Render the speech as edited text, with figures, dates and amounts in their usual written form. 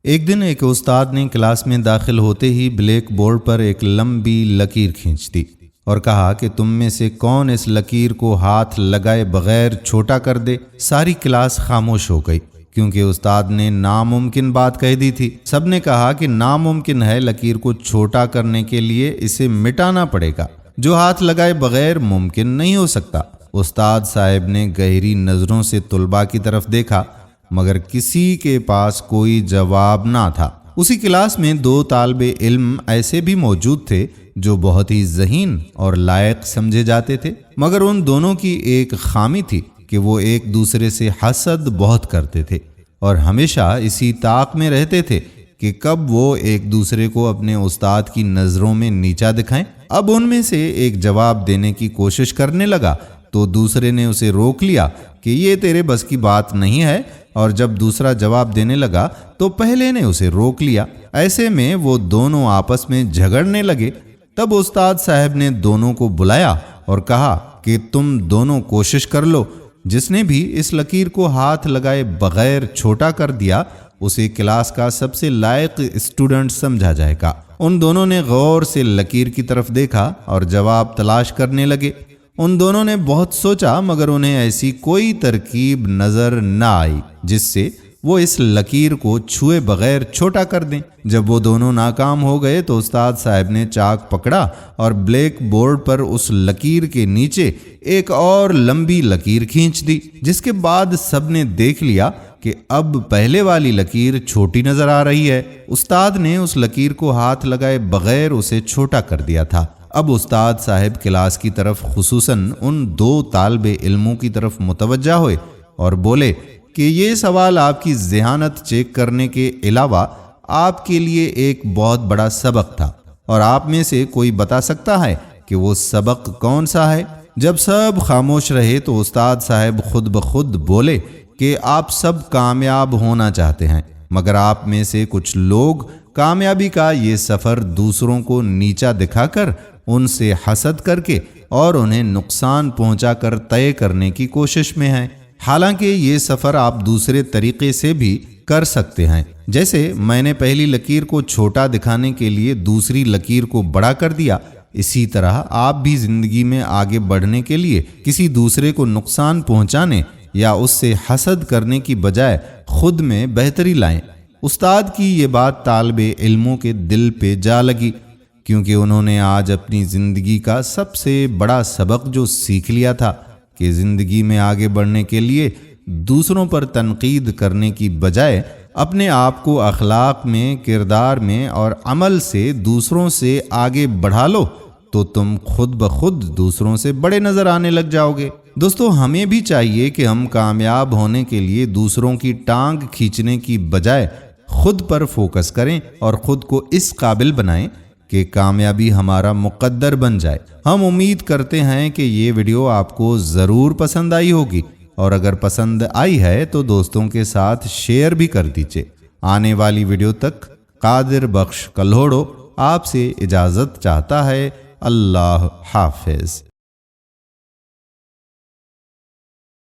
ایک دن ایک استاد نے کلاس میں داخل ہوتے ہی بلیک بورڈ پر ایک لمبی لکیر کھینچ دی اور کہا کہ تم میں سے کون اس لکیر کو ہاتھ لگائے بغیر چھوٹا کر دے۔ ساری کلاس خاموش ہو گئی کیونکہ استاد نے ناممکن بات کہہ دی تھی۔ سب نے کہا کہ ناممکن ہے، لکیر کو چھوٹا کرنے کے لیے اسے مٹانا پڑے گا، جو ہاتھ لگائے بغیر ممکن نہیں ہو سکتا۔ استاد صاحب نے گہری نظروں سے طلباء کی طرف دیکھا مگر کسی کے پاس کوئی جواب نہ تھا۔ اسی کلاس میں 2 طالب علم ایسے بھی موجود تھے جو بہت ہی ذہین اور لائق سمجھے جاتے تھے، مگر ان دونوں کی ایک خامی تھی کہ وہ ایک دوسرے سے حسد بہت کرتے تھے اور ہمیشہ اسی طاق میں رہتے تھے کہ کب وہ ایک دوسرے کو اپنے استاد کی نظروں میں نیچا دکھائیں۔ اب ان میں سے ایک جواب دینے کی کوشش کرنے لگا تو دوسرے نے اسے روک لیا کہ یہ تیرے بس کی بات نہیں ہے، اور جب دوسرا جواب دینے لگا تو پہلے نے اسے روک لیا۔ ایسے میں وہ دونوں آپس میں جھگڑنے لگے۔ تب استاد صاحب نے دونوں کو بلایا اور کہا کہ تم دونوں کوشش کر لو، جس نے بھی اس لکیر کو ہاتھ لگائے بغیر چھوٹا کر دیا اسے کلاس کا سب سے لائق اسٹوڈنٹ سمجھا جائے گا۔ ان دونوں نے غور سے لکیر کی طرف دیکھا اور جواب تلاش کرنے لگے۔ ان دونوں نے بہت سوچا مگر انہیں ایسی کوئی ترکیب نظر نہ آئی جس سے وہ اس لکیر کو چھوئے بغیر چھوٹا کر دیں۔ جب وہ دونوں ناکام ہو گئے تو استاد صاحب نے چاک پکڑا اور بلیک بورڈ پر اس لکیر کے نیچے ایک اور لمبی لکیر کھینچ دی، جس کے بعد سب نے دیکھ لیا کہ اب پہلے والی لکیر چھوٹی نظر آ رہی ہے۔ استاد نے اس لکیر کو ہاتھ لگائے بغیر اسے چھوٹا کر دیا تھا۔ اب استاد صاحب کلاس کی طرف خصوصاً ان 2 طالب علموں کی طرف متوجہ ہوئے اور بولے کہ یہ سوال آپ کی ذہانت چیک کرنے کے علاوہ آپ کے لیے ایک بہت بڑا سبق تھا، اور آپ میں سے کوئی بتا سکتا ہے کہ وہ سبق کون سا ہے؟ جب سب خاموش رہے تو استاد صاحب خود بخود بولے کہ آپ سب کامیاب ہونا چاہتے ہیں، مگر آپ میں سے کچھ لوگ کامیابی کا یہ سفر دوسروں کو نیچا دکھا کر، ان سے حسد کر کے اور انہیں نقصان پہنچا کر طے کرنے کی کوشش میں ہیں۔ حالانکہ یہ سفر آپ دوسرے طریقے سے بھی کر سکتے ہیں، جیسے میں نے پہلی لکیر کو چھوٹا دکھانے کے لیے دوسری لکیر کو بڑا کر دیا، اسی طرح آپ بھی زندگی میں آگے بڑھنے کے لیے کسی دوسرے کو نقصان پہنچانے یا اس سے حسد کرنے کی بجائے خود میں بہتری لائیں۔ استاد کی یہ بات طالب علموں کے دل پہ جا لگی، کیونکہ انہوں نے آج اپنی زندگی کا سب سے بڑا سبق جو سیکھ لیا تھا کہ زندگی میں آگے بڑھنے کے لیے دوسروں پر تنقید کرنے کی بجائے اپنے آپ کو اخلاق میں، کردار میں اور عمل سے دوسروں سے آگے بڑھا لو تو تم خود بخود دوسروں سے بڑے نظر آنے لگ جاؤ گے۔ دوستو، ہمیں بھی چاہیے کہ ہم کامیاب ہونے کے لیے دوسروں کی ٹانگ کھینچنے کی بجائے خود پر فوکس کریں اور خود کو اس قابل بنائیں کہ کامیابی ہمارا مقدر بن جائے۔ ہم امید کرتے ہیں کہ یہ ویڈیو آپ کو ضرور پسند آئی ہوگی، اور اگر پسند آئی ہے تو دوستوں کے ساتھ شیئر بھی کر دیجئے۔ آنے والی ویڈیو تک قادر بخش کلہوڑو آپ سے اجازت چاہتا ہے۔ اللہ حافظ۔